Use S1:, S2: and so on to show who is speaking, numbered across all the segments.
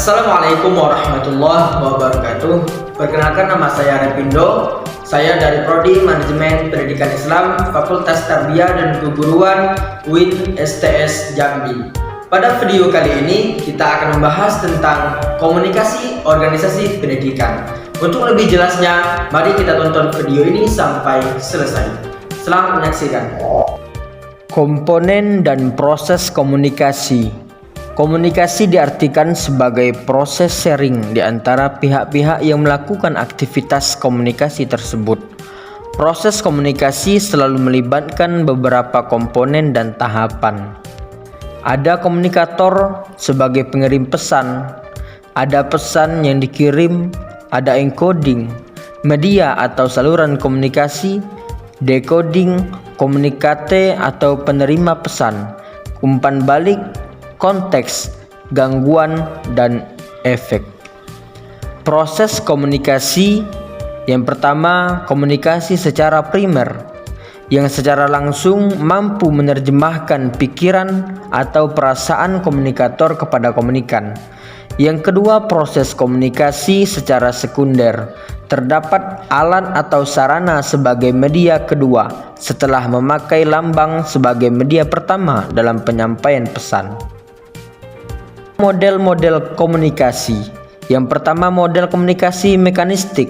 S1: Assalamualaikum warahmatullahi wabarakatuh. Perkenalkan, nama saya Repindo. Saya dari Prodi Manajemen Pendidikan Islam Fakultas Tarbiyah dan Keguruan UIN STS Jambi. Pada video kali ini kita akan membahas tentang komunikasi organisasi pendidikan. Untuk lebih jelasnya, mari kita tonton video ini sampai selesai. Selamat menyaksikan. Komponen dan proses komunikasi. Komunikasi diartikan sebagai proses sharing di antara pihak-pihak yang melakukan aktivitas komunikasi tersebut. Proses komunikasi selalu melibatkan beberapa komponen dan tahapan. Ada komunikator sebagai pengirim pesan, ada pesan yang dikirim, ada encoding, media atau saluran komunikasi, decoding, komunikate atau penerima pesan, umpan balik, konteks, gangguan, dan efek. Proses komunikasi yang pertama, komunikasi secara primer, yang secara langsung mampu menerjemahkan pikiran atau perasaan komunikator kepada komunikan. Yang kedua, proses komunikasi secara sekunder, terdapat alat atau sarana sebagai media kedua setelah memakai lambang sebagai media pertama dalam penyampaian pesan. Model-model komunikasi. Yang pertama, model komunikasi mekanistik.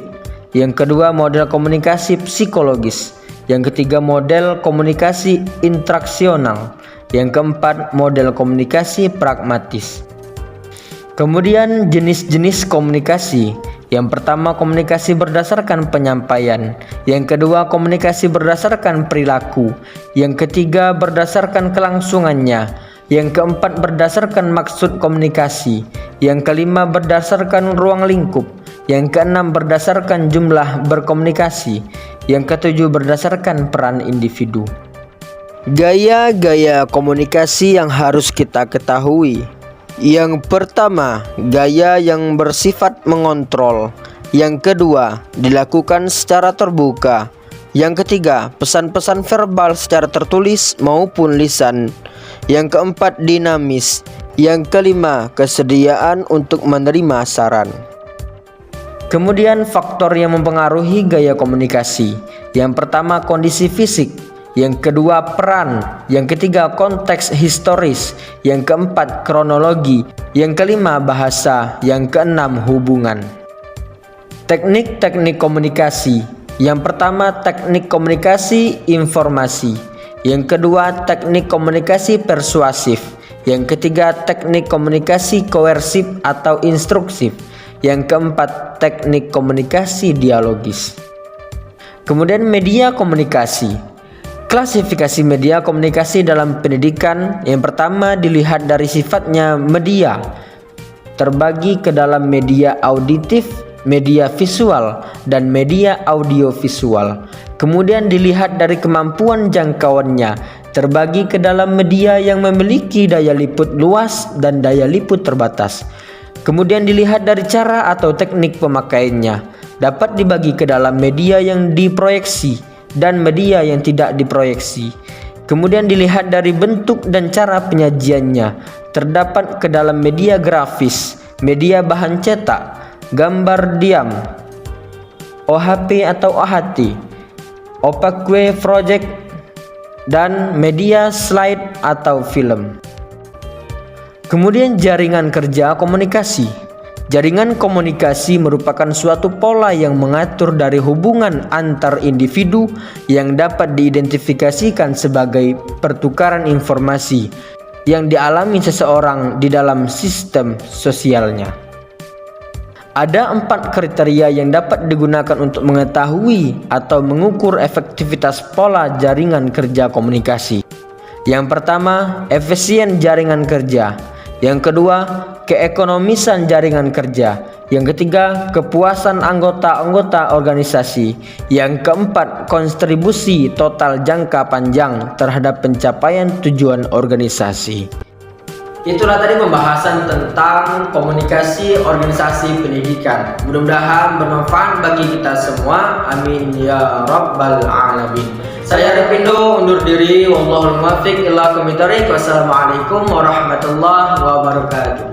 S1: Yang kedua, model komunikasi psikologis. Yang ketiga, model komunikasi intraksional. Yang keempat, model komunikasi pragmatis. Kemudian jenis-jenis komunikasi. Yang pertama, komunikasi berdasarkan penyampaian. Yang kedua, komunikasi berdasarkan perilaku. Yang ketiga, berdasarkan kelangsungannya. Yang keempat, berdasarkan maksud komunikasi. Yang kelima, berdasarkan ruang lingkup. Yang keenam, berdasarkan jumlah berkomunikasi. Yang ketujuh, berdasarkan peran individu. Gaya-gaya komunikasi yang harus kita ketahui. Yang pertama, gaya yang bersifat mengontrol. Yang kedua, dilakukan secara terbuka. Yang ketiga, pesan-pesan verbal secara tertulis maupun lisan. Yang keempat, dinamis. Yang kelima, kesediaan untuk menerima saran. Kemudian faktor yang mempengaruhi gaya komunikasi. Yang pertama, kondisi fisik. Yang kedua, peran. Yang ketiga, konteks historis. Yang keempat, kronologi. Yang kelima, bahasa. Yang keenam, hubungan. Teknik-teknik komunikasi. Yang pertama, teknik komunikasi informasi. Yang kedua, teknik komunikasi persuasif. Yang ketiga, teknik komunikasi koersif atau instruksif. Yang keempat, teknik komunikasi dialogis. Kemudian media komunikasi. Klasifikasi media komunikasi dalam pendidikan. Yang pertama, dilihat dari sifatnya media. Terbagi ke dalam media auditif, media visual, dan media audiovisual. Kemudian dilihat dari kemampuan jangkauannya, terbagi ke dalam media yang memiliki daya liput luas dan daya liput terbatas. Kemudian dilihat dari cara atau teknik pemakaiannya, dapat dibagi ke dalam media yang diproyeksi dan media yang tidak diproyeksi. Kemudian dilihat dari bentuk dan cara penyajiannya, terdapat ke dalam media grafis, media bahan cetak, gambar diam, OHP atau OHT, opaque project, dan media slide atau film. Kemudian jaringan kerja komunikasi. Jaringan komunikasi merupakan suatu pola yang mengatur dari hubungan antar individu yang dapat diidentifikasikan sebagai pertukaran informasi yang dialami seseorang di dalam sistem sosialnya. Ada 4 kriteria yang dapat digunakan untuk mengetahui atau mengukur efektivitas pola jaringan kerja komunikasi. Yang pertama, efisien jaringan kerja. Yang kedua, keekonomisan jaringan kerja. Yang ketiga, kepuasan anggota-anggota organisasi. Yang keempat, kontribusi total jangka panjang terhadap pencapaian tujuan organisasi. Itulah tadi pembahasan tentang komunikasi organisasi pendidikan. Mudah-mudahan bermanfaat bagi kita semua. Amin ya rabbal alamin. Saya Repindo undur diri. Wallahul muwaffiq ila aqwamit thoriq. Wassalamualaikum warahmatullahi wabarakatuh.